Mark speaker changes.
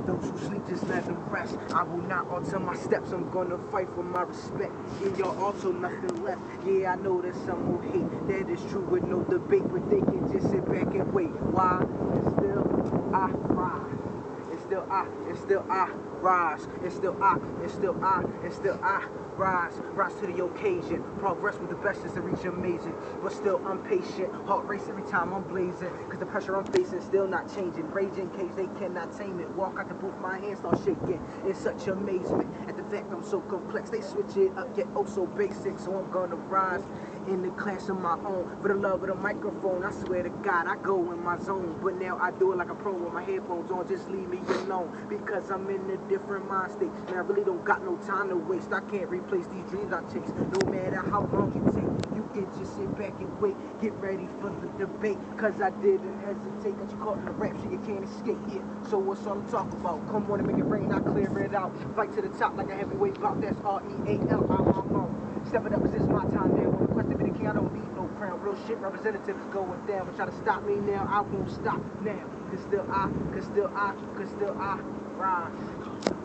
Speaker 1: Those who sleep, just let them rest. I will not alter my steps. I'm gonna fight for my respect. In your also nothing left. Yeah, I know that some will hate. That is true with no debate, but they can just sit back and wait. Why? It's still I rise. It's still I rise. It's still I rise. Rise to the occasion. Progress with the best is to reach amazing. But still I'm patient. Heart race every time I'm blazing. Cause the pressure I'm facing still not changing. Raging cage, they cannot tame it. Walk, I can both my hands start shaking. In such amazement at the fact I'm so complex. They switch it up, yet oh so basic. So I'm gonna rise in the class of my own. For the love of the microphone, I swear to God, I go in my zone. But now I do it like a pro with my headphones on. Just leave me alone. Because I'm in a different mind state. And I really don't got no time to waste. I can't replace these dreams I chase. No matter how long it takes. You can just sit back and wait. Get ready for the debate. Cause I didn't hesitate. Got you caught in the rap shit, you can't escape. Yeah, so what's all I'm talking about? Come on and make it rain, I clear it out. Fight to the top like a heavyweight bout. That's R-E-A-L. I'm on. Step it up, cause it's my time now. On the quest to be the king, I don't need no crown. Real shit, representative is going down. But try to stop me now, I won't stop now. Cause still I rise.